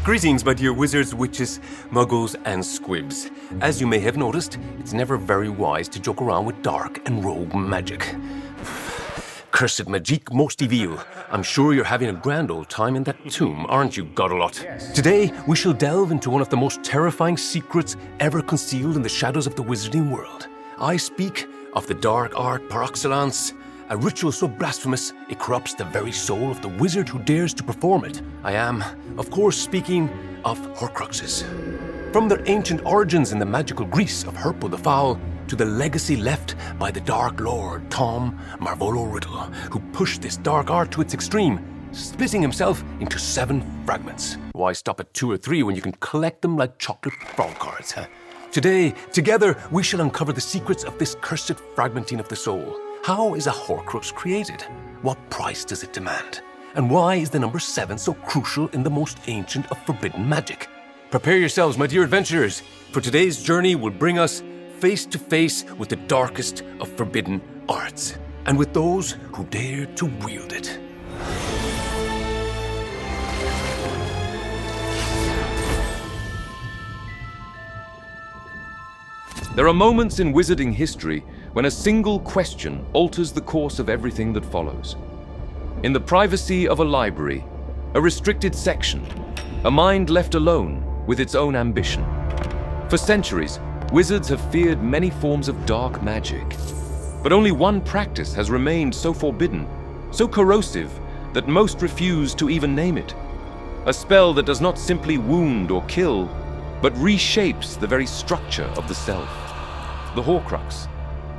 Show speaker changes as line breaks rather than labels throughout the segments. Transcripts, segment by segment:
Greetings, my dear wizards, witches, muggles, and squibs. As you may have noticed, it's never very wise to joke around with dark and rogue magic. Cursed magique most evil. I'm sure you're having a grand old time in that tomb, aren't you, Godalot? Yes. Today, we shall delve into one of the most terrifying secrets ever concealed in the shadows of the wizarding world. I speak of the dark art par excellence, a ritual so blasphemous it corrupts the very soul of the wizard who dares to perform it. I am, of course, speaking of Horcruxes. From their ancient origins in the magical Greece of Herpo the Foul to the legacy left by the Dark Lord Tom Marvolo Riddle, who pushed this dark art to its extreme, splitting himself into 7 fragments. Why stop at 2 or 3 when you can collect them like chocolate frog cards, huh? Today, together, we shall uncover the secrets of this cursed fragmenting of the soul. How is a Horcrux created? What price does it demand? And why is the number 7 so crucial in the most ancient of forbidden magic? Prepare yourselves, my dear adventurers, for today's journey will bring us face to face with the darkest of forbidden arts, and with those who dare to wield it.
There are moments in wizarding history when a single question alters the course of everything that follows. In the privacy of a library, a restricted section, a mind left alone with its own ambition. For centuries, wizards have feared many forms of dark magic. But only one practice has remained so forbidden, so corrosive, that most refuse to even name it. A spell that does not simply wound or kill, but reshapes the very structure of the self. The Horcrux,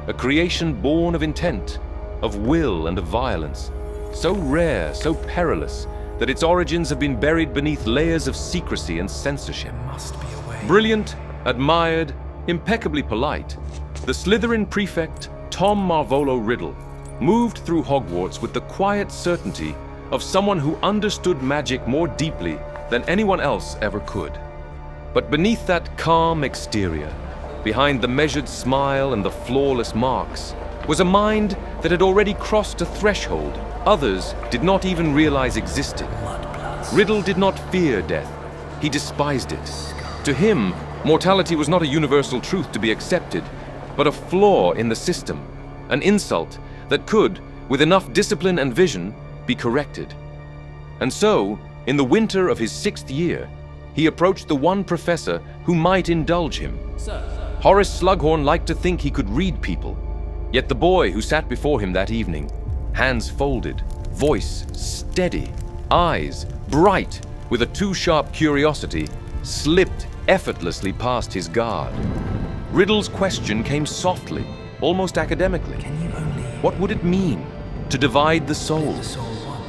a creation born of intent, of will and of violence, so rare, so perilous, that its origins have been buried beneath layers of secrecy and censorship.
There must be a way.
Brilliant, admired, impeccably polite, the Slytherin prefect, Tom Marvolo Riddle, moved through Hogwarts with the quiet certainty of someone who understood magic more deeply than anyone else ever could. But beneath that calm exterior, behind the measured smile and the flawless marks, was a mind that had already crossed a threshold others did not even realize existed. Riddle did not fear death. He despised it. To him, mortality was not a universal truth to be accepted, but a flaw in the system, an insult that could, with enough discipline and vision, be corrected. And so, in the winter of his 6th year, he approached the one professor who might indulge him. Horace Slughorn liked to think he could read people, yet the boy who sat before him that evening, hands folded, voice steady, eyes bright with a too-sharp curiosity, slipped effortlessly past his guard. Riddle's question came softly, almost academically. What would it mean to divide the soul?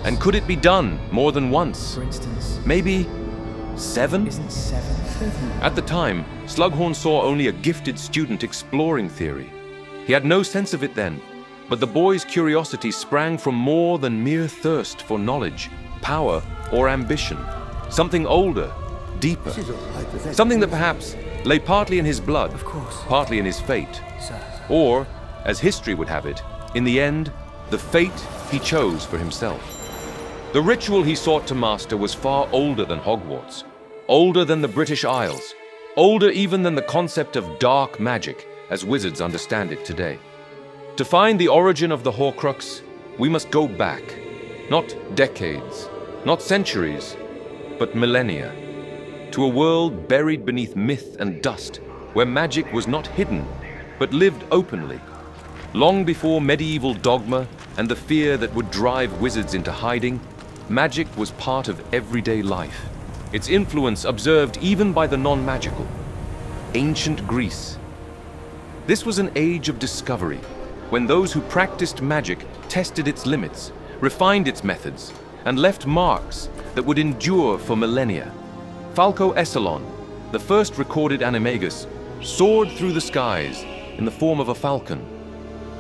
And could it be done more than once?
For instance,
maybe 7?
isn't 7?
At the time, Slughorn saw only a gifted student exploring theory. He had no sense of it then, but the boy's curiosity sprang from more than mere thirst for knowledge, power, or ambition. Something older, deeper. Something that perhaps lay partly in his blood, partly in his fate. Or, as history would have it, in the end, the fate he chose for himself. The ritual he sought to master was far older than Hogwarts, older than the British Isles, older even than the concept of dark magic as wizards understand it today. To find the origin of the Horcrux, we must go back, not decades, not centuries, but millennia, to a world buried beneath myth and dust, where magic was not hidden, but lived openly. Long before medieval dogma and the fear that would drive wizards into hiding, magic was part of everyday life, its influence observed even by the non-magical. Ancient Greece. This was an age of discovery, when those who practiced magic tested its limits, refined its methods, and left marks that would endure for millennia. Falco Essalon, the first recorded animagus, soared through the skies in the form of a falcon.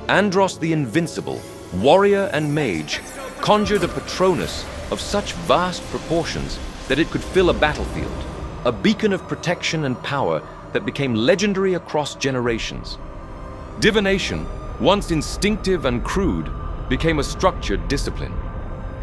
Andros the Invincible, warrior and mage, conjured a Patronus of such vast proportions that it could fill a battlefield, a beacon of protection and power that became legendary across generations. Divination, once instinctive and crude, became a structured discipline.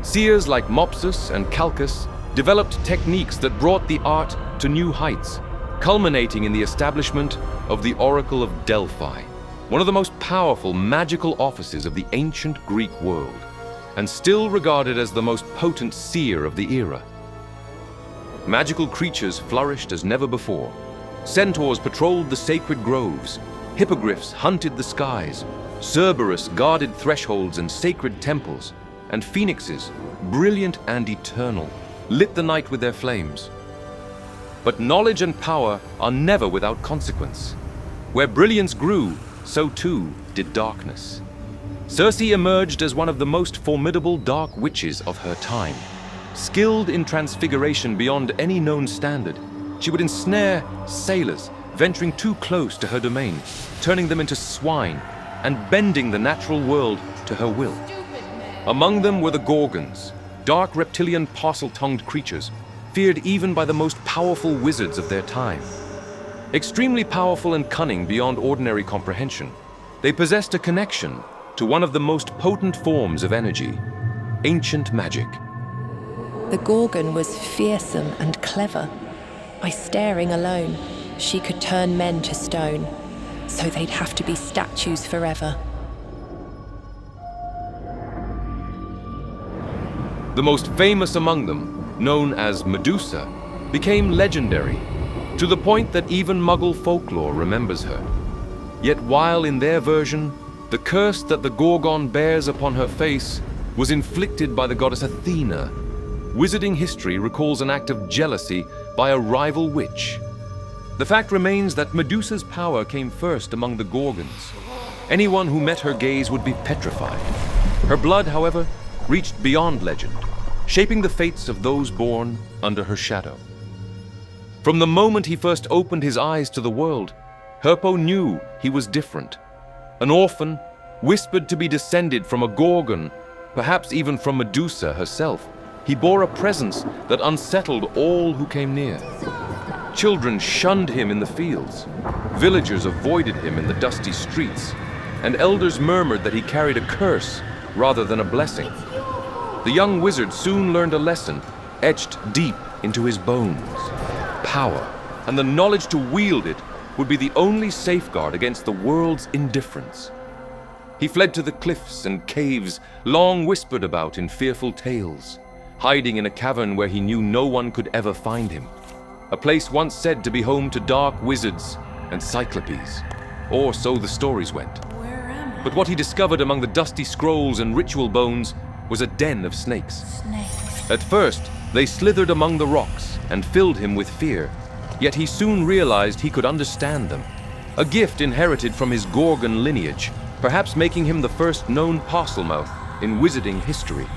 Seers like Mopsus and Calchas developed techniques that brought the art to new heights, culminating in the establishment of the Oracle of Delphi, one of the most powerful magical offices of the ancient Greek world, and still regarded as the most potent seer of the era. Magical creatures flourished as never before. Centaurs patrolled the sacred groves, hippogriffs hunted the skies, Cerberus guarded thresholds and sacred temples, and phoenixes, brilliant and eternal, lit the night with their flames. But knowledge and power are never without consequence. Where brilliance grew, so too did darkness. Circe emerged as one of the most formidable dark witches of her time. Skilled in transfiguration beyond any known standard, she would ensnare sailors venturing too close to her domain, turning them into swine and bending the natural world to her will. Among them were the Gorgons, dark reptilian parcel-tongued creatures, feared even by the most powerful wizards of their time. Extremely powerful and cunning beyond ordinary comprehension, they possessed a connection to one of the most potent forms of energy, ancient magic.
The Gorgon was fearsome and clever. By staring alone, she could turn men to stone, so they'd have to be statues forever.
The most famous among them, known as Medusa, became legendary, to the point that even Muggle folklore remembers her. Yet while in their version, the curse that the Gorgon bears upon her face was inflicted by the goddess Athena, wizarding history recalls an act of jealousy by a rival witch. The fact remains that Medusa's power came first among the Gorgons. Anyone who met her gaze would be petrified. Her blood, however, reached beyond legend, shaping the fates of those born under her shadow. From the moment he first opened his eyes to the world, Herpo knew he was different. An orphan, whispered to be descended from a Gorgon, perhaps even from Medusa herself, he bore a presence that unsettled all who came near. Children shunned him in the fields, villagers avoided him in the dusty streets, and elders murmured that he carried a curse rather than a blessing. The young wizard soon learned a lesson etched deep into his bones. Power, and the knowledge to wield it, would be the only safeguard against the world's indifference. He fled to the cliffs and caves long whispered about in fearful tales, hiding in a cavern where he knew no one could ever find him, a place once said to be home to dark wizards and cyclopes, or so the stories went. But what he discovered among the dusty scrolls and ritual bones was a den of snakes. At first, they slithered among the rocks and filled him with fear, yet he soon realized he could understand them, a gift inherited from his Gorgon lineage, perhaps making him the first known parselmouth in wizarding history.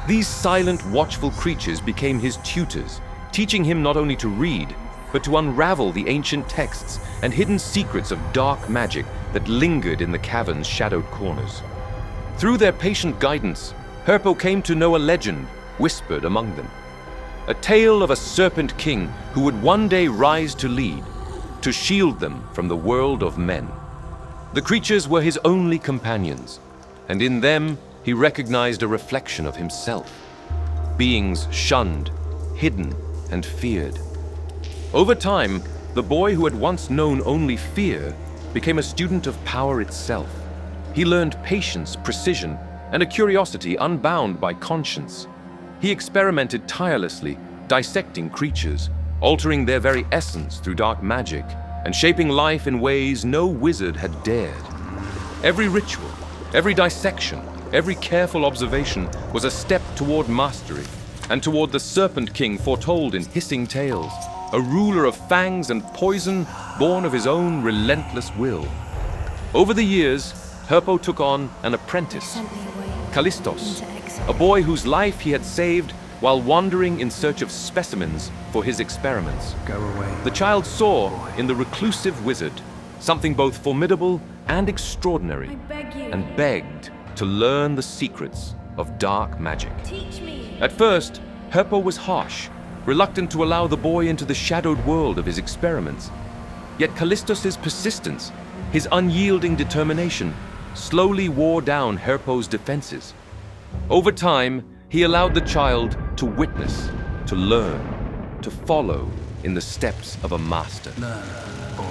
These silent, watchful creatures became his tutors, teaching him not only to read, but to unravel the ancient texts and hidden secrets of dark magic that lingered in the cavern's shadowed corners. Through their patient guidance, Herpo came to know a legend whispered among them. A tale of a serpent king who would one day rise to lead, to shield them from the world of men. The creatures were his only companions, and in them he recognized a reflection of himself. Beings shunned, hidden, and feared. Over time, the boy who had once known only fear became a student of power itself. He learned patience, precision, and a curiosity unbound by conscience. He experimented tirelessly, dissecting creatures, altering their very essence through dark magic, and shaping life in ways no wizard had dared. Every ritual, every dissection, every careful observation was a step toward mastery, and toward the Serpent King foretold in hissing tales, a ruler of fangs and poison born of his own relentless will. Over the years, Herpo took on an apprentice, Callistos, a boy whose life he had saved while wandering in search of specimens for his experiments.
Go away.
The child saw in the reclusive wizard something both formidable and extraordinary, and begged to learn the secrets of dark magic.
Teach me.
At first, Herpo was harsh, reluctant to allow the boy into the shadowed world of his experiments. Yet Callistos' persistence, his unyielding determination, slowly wore down Herpo's defenses. Over time, he allowed the child to witness, to learn, to follow in the steps of a master.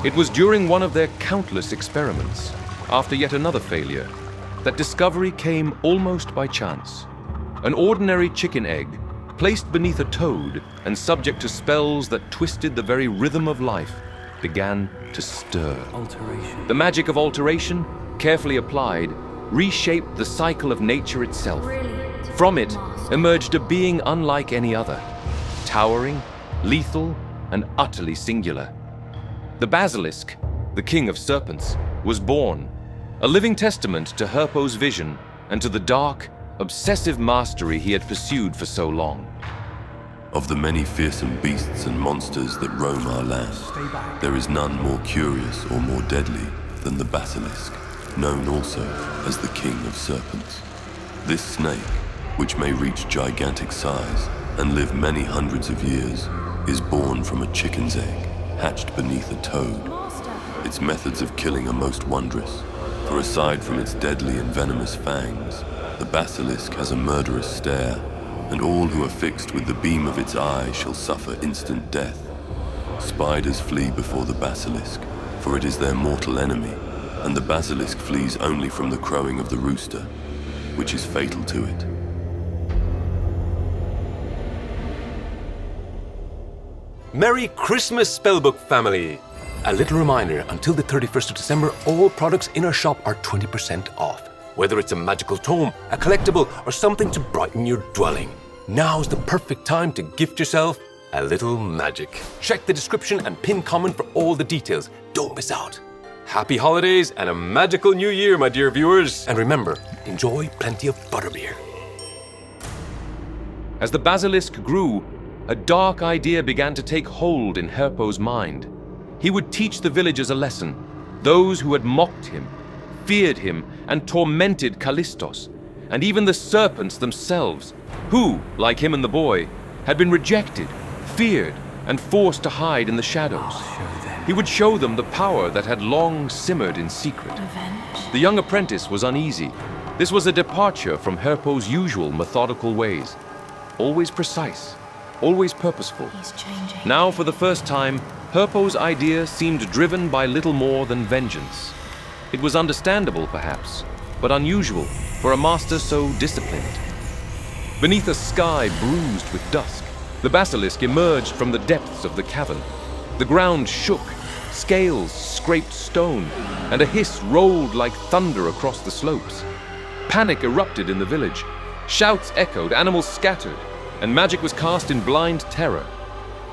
It was during one of their countless experiments, after yet another failure, that discovery came almost by chance. An ordinary chicken egg, placed beneath a toad and subject to spells that twisted the very rhythm of life, began to stir. The magic of alteration, carefully applied, reshaped the cycle of nature itself. From it emerged a being unlike any other, towering, lethal, and utterly singular. The basilisk, the king of serpents, was born, a living testament to Herpo's vision and to the dark, obsessive mastery he had pursued for so long.
Of the many fearsome beasts and monsters that roam our land, there is none more curious or more deadly than the basilisk, known also as the king of serpents. This snake, which may reach gigantic size and live many hundreds of years, is born from a chicken's egg, hatched beneath a toad. Its methods of killing are most wondrous, for aside from its deadly and venomous fangs, the basilisk has a murderous stare, and all who are fixed with the beam of its eye shall suffer instant death. Spiders flee before the basilisk, for it is their mortal enemy, and the basilisk flees only from the crowing of the rooster, which is fatal to it.
Merry Christmas, Spellbook family! A little reminder, until the 31st of December, all products in our shop are 20% off. Whether it's a magical tome, a collectible, or something to brighten your dwelling, now's the perfect time to gift yourself a little magic. Check the description and pin comment for all the details. Don't miss out. Happy holidays and a magical new year, my dear viewers. And remember, enjoy plenty of butterbeer.
As the basilisk grew, a dark idea began to take hold in Herpo's mind. He would teach the villagers a lesson. Those who had mocked him, feared him, and tormented Callistos, and even the serpents themselves, who, like him and the boy, had been rejected, feared, and forced to hide in the shadows. He would show them the power that had long simmered in secret. The young apprentice was uneasy. This was a departure from Herpo's usual methodical ways. Always precise, always purposeful. Now, for the first time, Herpo's idea seemed driven by little more than vengeance. It was understandable, perhaps, but unusual for a master so disciplined. Beneath a sky bruised with dusk, the basilisk emerged from the depths of the cavern. The ground shook, scales scraped stone, and a hiss rolled like thunder across the slopes. Panic erupted in the village. Shouts echoed, animals scattered, and magic was cast in blind terror.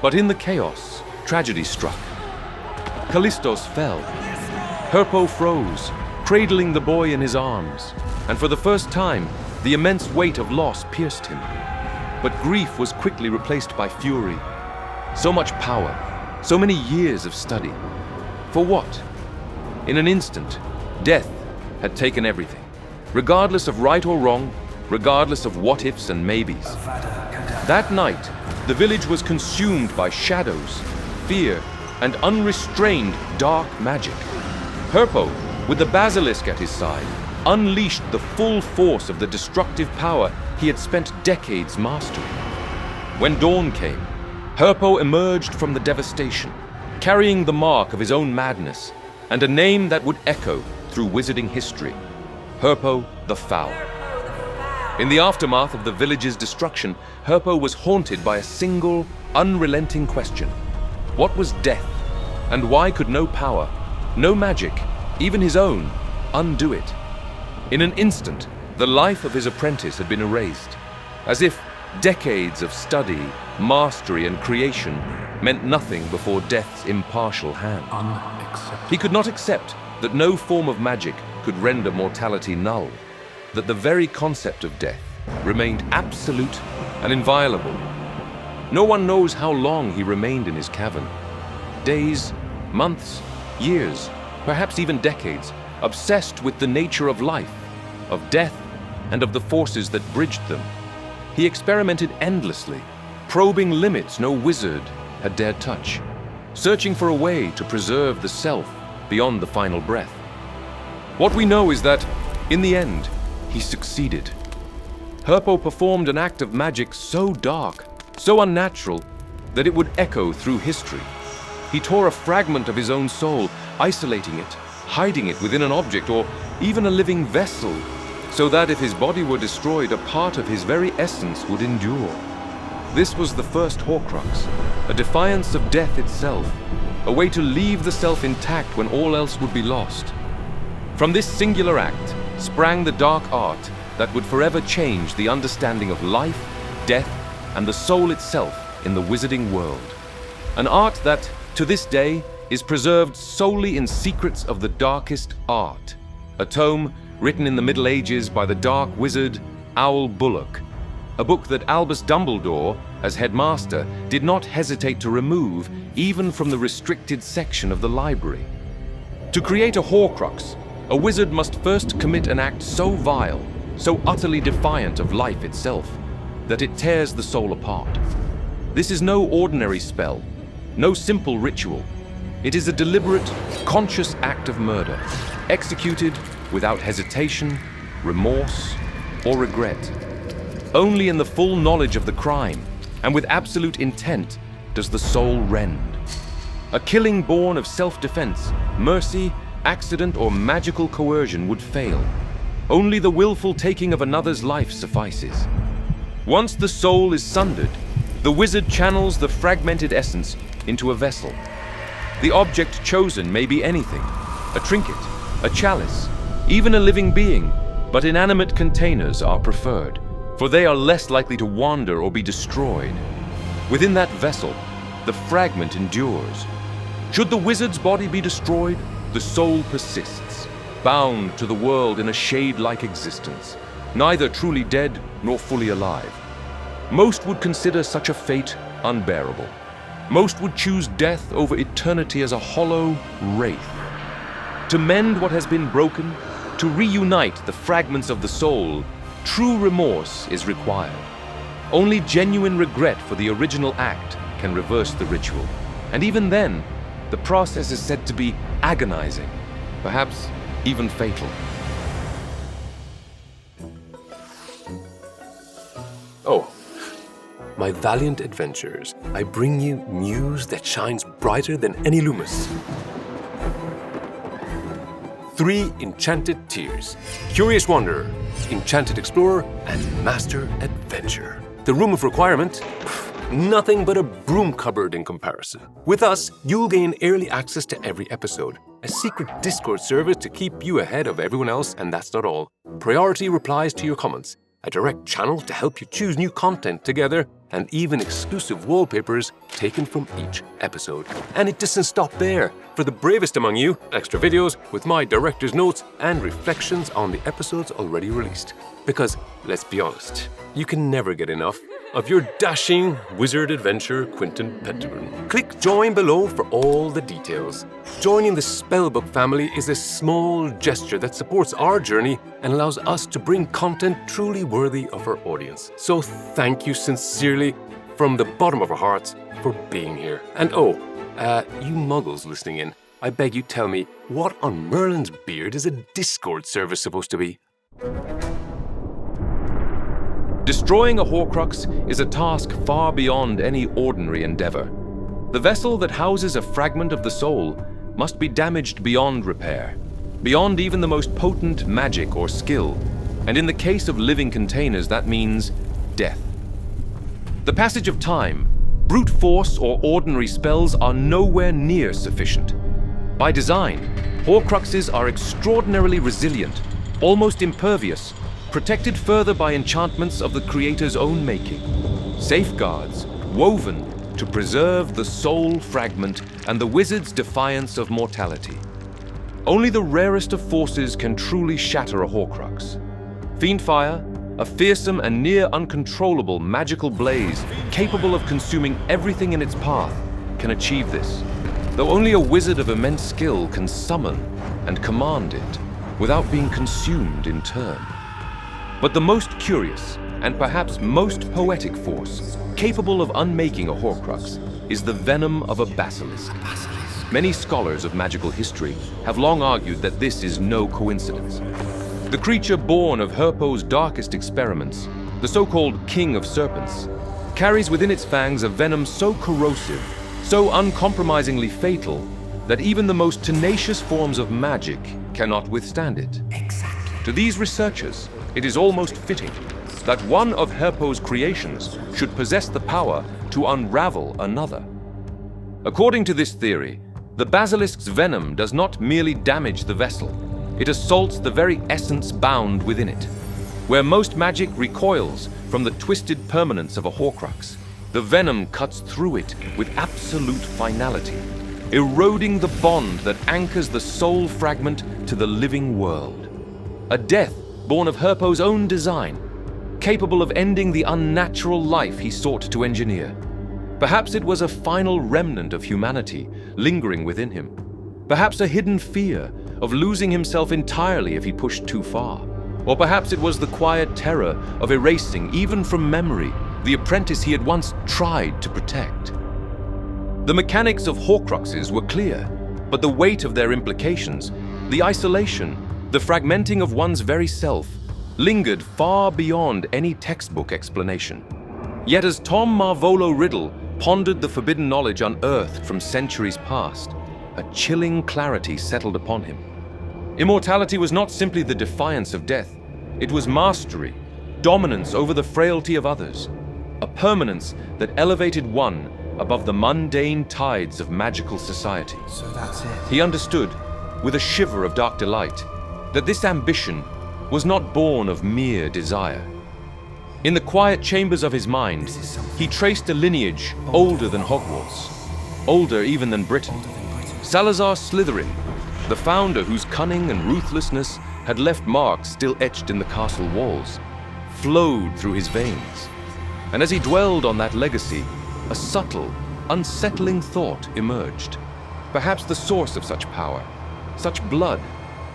But in the chaos, tragedy struck. Callistos fell. Herpo froze, cradling the boy in his arms, and for the first time, the immense weight of loss pierced him. But grief was quickly replaced by fury. So much power, so many years of study. For what? In an instant, death had taken everything. Regardless of right or wrong, regardless of what-ifs and maybes. That night, the village was consumed by shadows, fear, and unrestrained dark magic. Herpo, with the basilisk at his side, unleashed the full force of the destructive power he had spent decades mastering. When dawn came, Herpo emerged from the devastation, carrying the mark of his own madness and a name that would echo through wizarding history: Herpo the Foul. In the aftermath of the village's destruction, Herpo was haunted by a single, unrelenting question. What was death, and why could no power, no magic, even his own, undo it? In an instant, the life of his apprentice had been erased, as if decades of study, mastery, and creation meant nothing before death's impartial hand. He could not accept that no form of magic could render mortality null, that the very concept of death remained absolute and inviolable. No one knows how long he remained in his cavern. Days, months, years, perhaps even decades, obsessed with the nature of life, of death, and of the forces that bridged them. He experimented endlessly, probing limits no wizard had dared touch, searching for a way to preserve the self beyond the final breath. What we know is that, in the end, he succeeded. Herpo performed an act of magic so dark, so unnatural that it would echo through history. He tore a fragment of his own soul, isolating it, hiding it within an object or even a living vessel, so that if his body were destroyed, a part of his very essence would endure. This was the first Horcrux, a defiance of death itself, a way to leave the self intact when all else would be lost. From this singular act sprang the dark art that would forever change the understanding of life, death, and the soul itself in the wizarding world. An art that, to this day, is preserved solely in Secrets of the Darkest Art, a tome written in the Middle Ages by the dark wizard Owl Bullock, a book that Albus Dumbledore, as headmaster, did not hesitate to remove even from the restricted section of the library. To create a Horcrux, a wizard must first commit an act so vile, so utterly defiant of life itself, that it tears the soul apart. This is no ordinary spell, no simple ritual. It is a deliberate, conscious act of murder, executed without hesitation, remorse, or regret. Only in the full knowledge of the crime, and with absolute intent, does the soul rend. A killing born of self-defense, mercy, accident, or magical coercion would fail. Only the willful taking of another's life suffices. Once the soul is sundered, the wizard channels the fragmented essence into a vessel. The object chosen may be anything, a trinket, a chalice, even a living being, but inanimate containers are preferred, for they are less likely to wander or be destroyed. Within that vessel, the fragment endures. Should the wizard's body be destroyed, the soul persists, bound to the world in a shade-like existence, neither truly dead nor fully alive. Most would consider such a fate unbearable. Most would choose death over eternity as a hollow wraith. To mend what has been broken, to reunite the fragments of the soul, true remorse is required. Only genuine regret for the original act can reverse the ritual. And even then, the process is said to be agonizing, perhaps even fatal.
Oh, my valiant adventurers, I bring you news that shines brighter than any Loomis. 3 enchanted tiers: Curious Wanderer, Enchanted Explorer, and Master Adventurer. The room of requirement? Nothing but a broom cupboard in comparison. With us, you'll gain early access to every episode, a secret Discord server to keep you ahead of everyone else, and that's not all. Priority replies to your comments, a direct channel to help you choose new content together, and even exclusive wallpapers taken from each episode. And it doesn't stop there. For the bravest among you, extra videos with my director's notes and reflections on the episodes already released. Because, let's be honest, you can never get enough of your dashing wizard adventurer, Quentin Pettigrew. Click join below for all the details. Joining the Spellbook family is a small gesture that supports our journey and allows us to bring content truly worthy of our audience. So thank you sincerely from the bottom of our hearts for being here. And you muggles listening in, I beg you tell me, what on Merlin's beard is a Discord server supposed to be?
Destroying a Horcrux is a task far beyond any ordinary endeavor. The vessel that houses a fragment of the soul must be damaged beyond repair, beyond even the most potent magic or skill, and in the case of living containers, that means death. The passage of time, brute force, or ordinary spells are nowhere near sufficient. By design, Horcruxes are extraordinarily resilient, almost impervious, protected further by enchantments of the creator's own making, safeguards woven to preserve the soul fragment and the wizard's defiance of mortality. Only the rarest of forces can truly shatter a Horcrux. Fiendfire, a fearsome and near uncontrollable magical blaze capable of consuming everything in its path, can achieve this, though only a wizard of immense skill can summon and command it without being consumed in turn. But the most curious and perhaps most poetic force capable of unmaking a Horcrux is the venom of a basilisk. Many scholars of magical history have long argued that this is no coincidence. The creature born of Herpo's darkest experiments, the so-called King of Serpents, carries within its fangs a venom so corrosive, so uncompromisingly fatal, that even the most tenacious forms of magic cannot withstand it.
Exactly.
To these researchers, it is almost fitting that one of Herpo's creations should possess the power to unravel another. According to this theory, the basilisk's venom does not merely damage the vessel, it assaults the very essence bound within it. Where most magic recoils from the twisted permanence of a Horcrux, the venom cuts through it with absolute finality, eroding the bond that anchors the soul fragment to the living world. A death born of Herpo's own design, capable of ending the unnatural life he sought to engineer. Perhaps it was a final remnant of humanity lingering within him. Perhaps a hidden fear of losing himself entirely if he pushed too far. Or perhaps it was the quiet terror of erasing, even from memory, the apprentice he had once tried to protect. The mechanics of Horcruxes were clear, but the weight of their implications, the isolation, the fragmenting of one's very self, lingered far beyond any textbook explanation. Yet as Tom Marvolo Riddle pondered the forbidden knowledge unearthed from centuries past, a chilling clarity settled upon him. Immortality was not simply the defiance of death, it was mastery, dominance over the frailty of others, a permanence that elevated one above the mundane tides of magical society.
So that's it.
He understood, with a shiver of dark delight, that this ambition was not born of mere desire. In the quiet chambers of his mind, he traced a lineage older than Hogwarts, older even than Britain. Salazar Slytherin, the founder whose cunning and ruthlessness had left marks still etched in the castle walls, flowed through his veins. And as he dwelled on that legacy, a subtle, unsettling thought emerged. Perhaps the source of such power, such blood,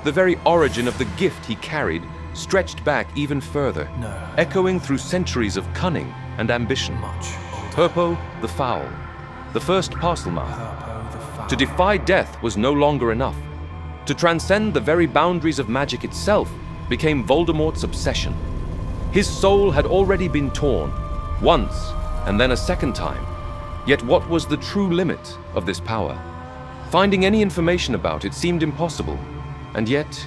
the very origin of the gift he carried, stretched back even further, echoing through centuries of cunning and ambition. Herpo the Foul, the first parcel-mouth. To defy death was no longer enough. To transcend the very boundaries of magic itself became Voldemort's obsession. His soul had already been torn, once and then a second time. Yet what was the true limit of this power? Finding any information about it seemed impossible, and yet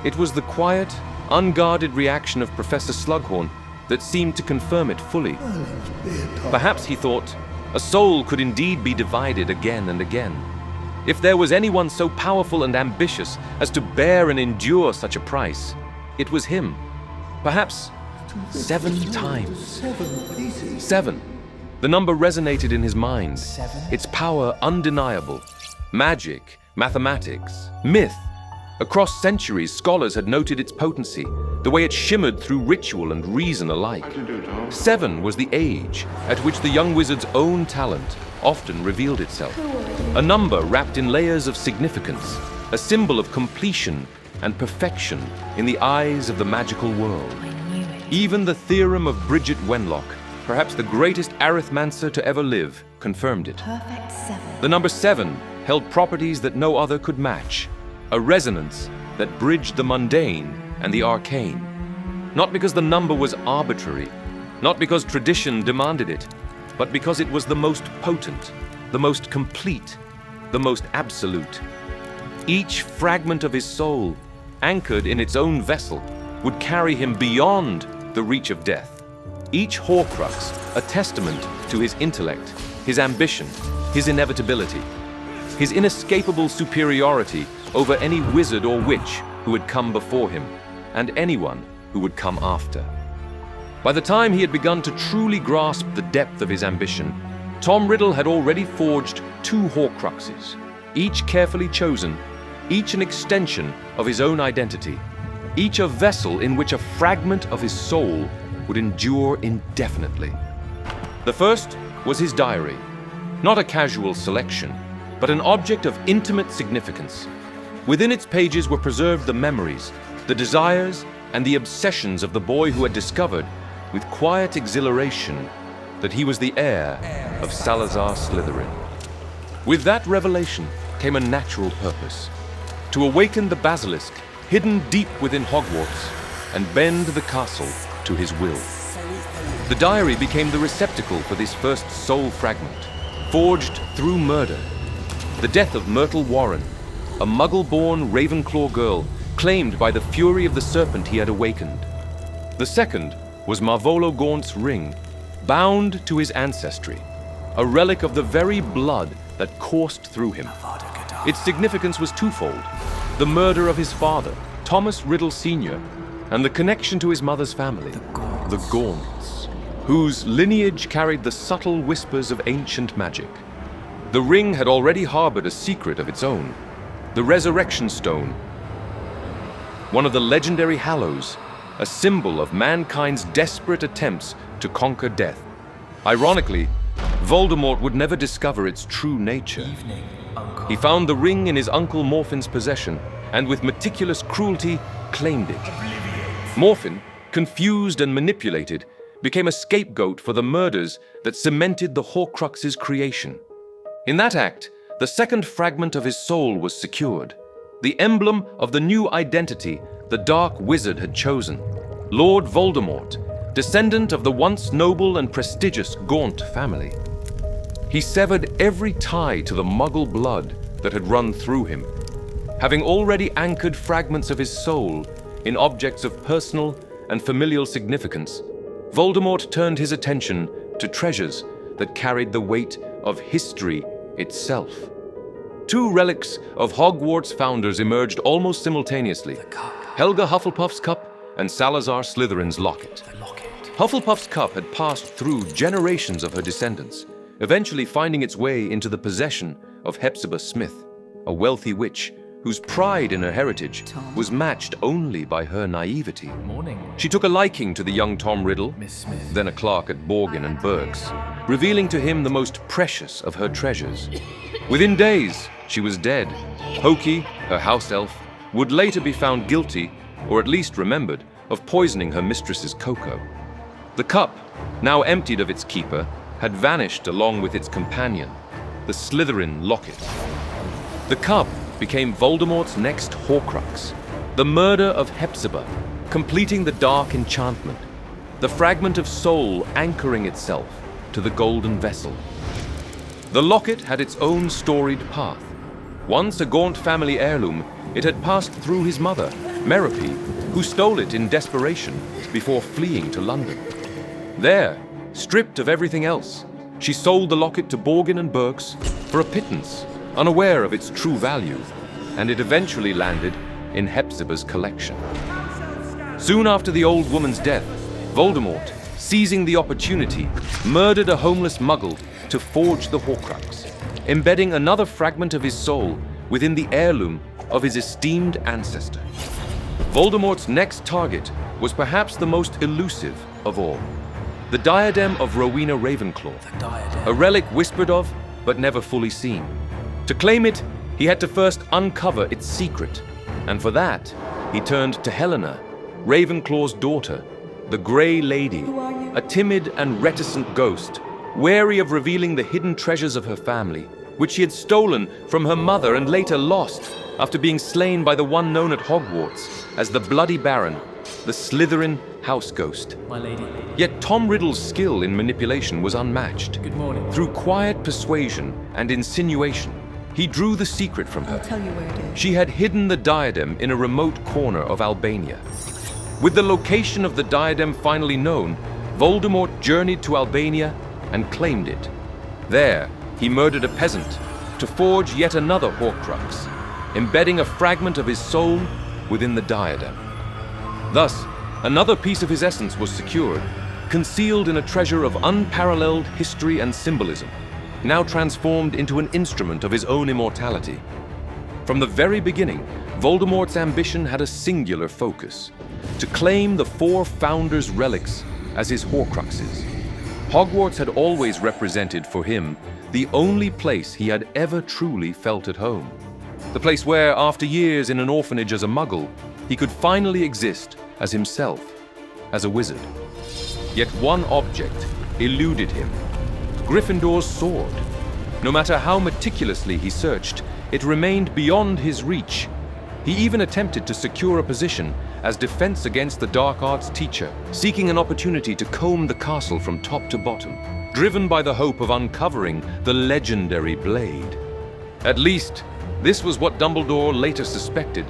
it was the quiet, unguarded reaction of Professor Slughorn that seemed to confirm it fully. Perhaps, he thought, a soul could indeed be divided again and again. If there was anyone so powerful and ambitious as to bear and endure such a price, it was him. Perhaps 7 times. 7. The number resonated in his mind, its power undeniable. Magic, mathematics, myth. Across centuries, scholars had noted its potency, the way it shimmered through ritual and reason alike. 7 was the age at which the young wizard's own talent often revealed itself. A number wrapped in layers of significance, a symbol of completion and perfection in the eyes of the magical world. Even the theorem of Bridget Wenlock, perhaps the greatest arithmancer to ever live, confirmed it.
Perfect 7.
The number 7 held properties that no other could match, a resonance that bridged the mundane and the arcane. Not because the number was arbitrary, not because tradition demanded it, but because it was the most potent, the most complete, the most absolute. Each fragment of his soul, anchored in its own vessel, would carry him beyond the reach of death. Each Horcrux a testament to his intellect, his ambition, his inevitability, his inescapable superiority over any wizard or witch who had come before him, and anyone who would come after. By the time he had begun to truly grasp the depth of his ambition, Tom Riddle had already forged 2 Horcruxes, each carefully chosen, each an extension of his own identity, each a vessel in which a fragment of his soul would endure indefinitely. The first was his diary, not a casual selection, but an object of intimate significance. Within its pages were preserved the memories, the desires, and the obsessions of the boy who had discovered, with quiet exhilaration, that he was the heir of Salazar Slytherin. With that revelation came a natural purpose: to awaken the basilisk hidden deep within Hogwarts and bend the castle to his will. The diary became the receptacle for this first soul fragment, forged through murder. The death of Myrtle Warren, a Muggle-born Ravenclaw girl claimed by the fury of the serpent he had awakened. The second was Marvolo Gaunt's ring, bound to his ancestry, a relic of the very blood that coursed through him. Its significance was twofold: the murder of his father, Thomas Riddle Sr., and the connection to his mother's family, the Gaunts, whose lineage carried the subtle whispers of ancient magic. The ring had already harbored a secret of its own, the Resurrection Stone, one of the legendary Hallows, a symbol of mankind's desperate attempts to conquer death. Ironically, Voldemort would never discover its true nature. He found the ring in his Uncle Morfin's possession, and with meticulous cruelty, claimed it. Morfin, confused and manipulated, became a scapegoat for the murders that cemented the Horcruxes' creation. In that act, the second fragment of his soul was secured, the emblem of the new identity the Dark Wizard had chosen, Lord Voldemort, descendant of the once noble and prestigious Gaunt family. He severed every tie to the Muggle blood that had run through him, having already anchored fragments of his soul in objects of personal and familial significance. Voldemort turned his attention to treasures that carried the weight of history itself. Two relics of Hogwarts founders emerged almost simultaneously: Helga Hufflepuff's cup and Salazar Slytherin's locket. Hufflepuff's cup had passed through generations of her descendants, eventually finding its way into the possession of Hepzibah Smith, a wealthy witch whose pride in her heritage was matched only by her naivety. She took a liking to the young Tom Riddle, then a clerk at Borgin and Burke's, revealing to him the most precious of her treasures. Within days, she was dead. Hoki, her house elf, would later be found guilty, or at least remembered, of poisoning her mistress's cocoa. The cup, now emptied of its keeper, had vanished along with its companion, the Slytherin locket. The cup became Voldemort's next Horcrux, the murder of Hepzibah, completing the dark enchantment, the fragment of soul anchoring itself to the golden vessel. The locket had its own storied path. Once a Gaunt family heirloom, it had passed through his mother, Merope, who stole it in desperation before fleeing to London. There, stripped of everything else, she sold the locket to Borgin and Burke's for a pittance, unaware of its true value, and it eventually landed in Hepzibah's collection. Soon after the old woman's death, Voldemort, seizing the opportunity, murdered a homeless Muggle to forge the Horcrux, embedding another fragment of his soul within the heirloom of his esteemed ancestor. Voldemort's next target was perhaps the most elusive of all: the diadem of Rowena Ravenclaw, a relic whispered of but never fully seen. To claim it, he had to first uncover its secret, and for that, he turned to Helena, Ravenclaw's daughter, the Grey Lady, a timid and reticent ghost, wary of revealing the hidden treasures of her family, which she had stolen from her mother and later lost after being slain by the one known at Hogwarts as the Bloody Baron, the Slytherin house ghost.
My lady.
Yet Tom Riddle's skill in manipulation was unmatched.
Good morning.
Through quiet persuasion and insinuation, he drew the secret from her.
I'll tell you where it is.
She had hidden the diadem in a remote corner of Albania. With the location of the diadem finally known, Voldemort journeyed to Albania and claimed it. There, he murdered a peasant to forge yet another Horcrux, embedding a fragment of his soul within the diadem. Thus, another piece of his essence was secured, concealed in a treasure of unparalleled history and symbolism, now transformed into an instrument of his own immortality. From the very beginning, Voldemort's ambition had a singular focus: to claim the four founders' relics as his Horcruxes. Hogwarts had always represented for him the only place he had ever truly felt at home. The place where, after years in an orphanage as a Muggle, he could finally exist as himself, as a wizard. Yet one object eluded him: Gryffindor's sword. No matter how meticulously he searched, it remained beyond his reach. He even attempted to secure a position as defense against the dark arts teacher, seeking an opportunity to comb the castle from top to bottom, driven by the hope of uncovering the legendary blade. At least, this was what Dumbledore later suspected.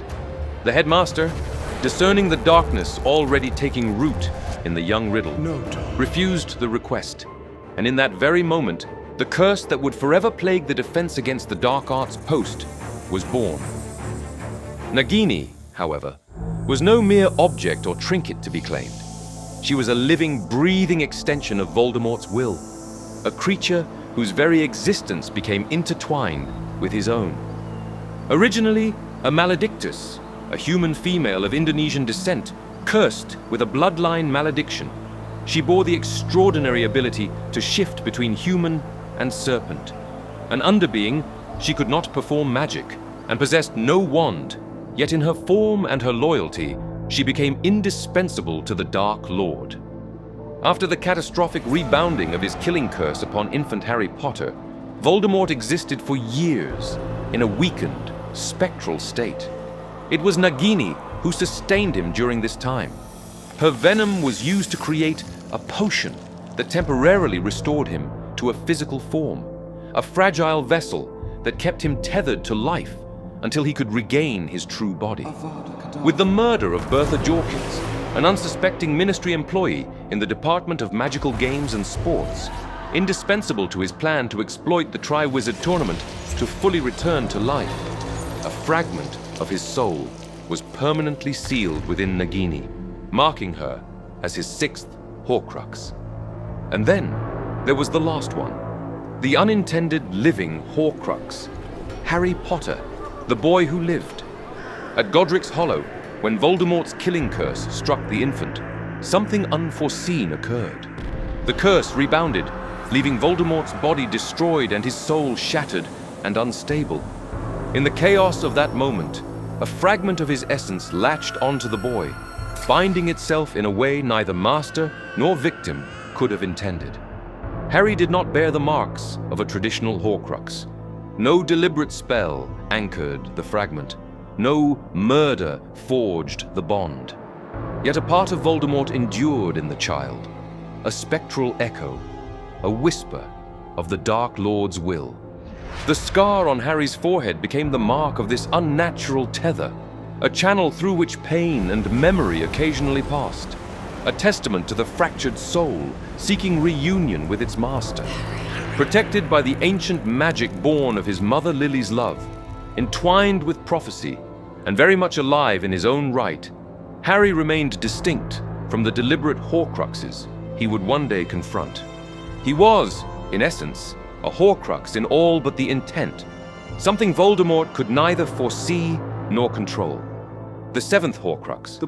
The headmaster, discerning the darkness already taking root in the young Riddle, refused the request, and in that very moment, the curse that would forever plague the defense against the dark arts post was born. Nagini, however, was no mere object or trinket to be claimed. She was a living, breathing extension of Voldemort's will, a creature whose very existence became intertwined with his own. Originally a maledictus, a human female of Indonesian descent, cursed with a bloodline malediction, she bore the extraordinary ability to shift between human and serpent. An underbeing, she could not perform magic and possessed no wand, yet in her form and her loyalty, she became indispensable to the Dark Lord. After the catastrophic rebounding of his killing curse upon infant Harry Potter, Voldemort existed for years in a weakened, spectral state. It was Nagini who sustained him during this time. Her venom was used to create a potion that temporarily restored him to a physical form, a fragile vessel that kept him tethered to life until he could regain his true body. With the murder of Bertha Jorkins, an unsuspecting ministry employee in the Department of Magical Games and Sports, indispensable to his plan to exploit the Triwizard Tournament to fully return to life, a fragment of his soul was permanently sealed within Nagini, marking her as his 6th Horcrux. And then there was the last one, the unintended living Horcrux, Harry Potter, the boy who lived. At Godric's Hollow, when Voldemort's killing curse struck the infant, something unforeseen occurred. The curse rebounded, leaving Voldemort's body destroyed and his soul shattered and unstable. In the chaos of that moment, a fragment of his essence latched onto the boy, binding itself in a way neither master nor victim could have intended. Harry did not bear the marks of a traditional Horcrux. No deliberate spell anchored the fragment. No murder forged the bond. Yet a part of Voldemort endured in the child, a spectral echo, a whisper of the Dark Lord's will. The scar on Harry's forehead became the mark of this unnatural tether, a channel through which pain and memory occasionally passed, a testament to the fractured soul seeking reunion with its master. Protected by the ancient magic born of his mother Lily's love, entwined with prophecy, and very much alive in his own right, Harry remained distinct from the deliberate Horcruxes he would one day confront. He was, in essence, a Horcrux in all but the intent, something Voldemort could neither foresee nor control. The 7th Horcrux,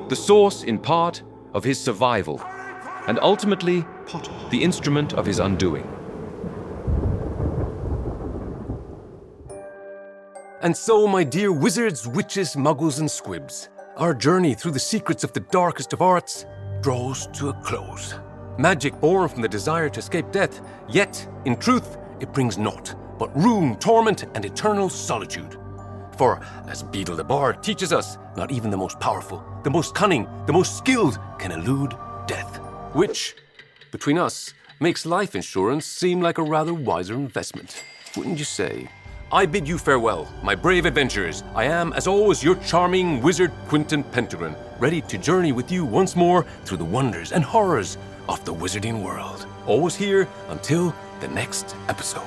the source, in part, of his survival, and ultimately, the instrument of his undoing.
And so, my dear wizards, witches, muggles, and squibs, our journey through the secrets of the darkest of arts draws to a close. Magic born from the desire to escape death, yet, in truth, it brings naught but ruin, torment, and eternal solitude. For, as Beedle the Bard teaches us, not even the most powerful, the most cunning, the most skilled can elude death. Which, between us, makes life insurance seem like a rather wiser investment. Wouldn't you say? I bid you farewell, my brave adventurers. I am, as always, your charming wizard Quentin Pentagran, ready to journey with you once more through the wonders and horrors of the wizarding world. Always here until the next episode.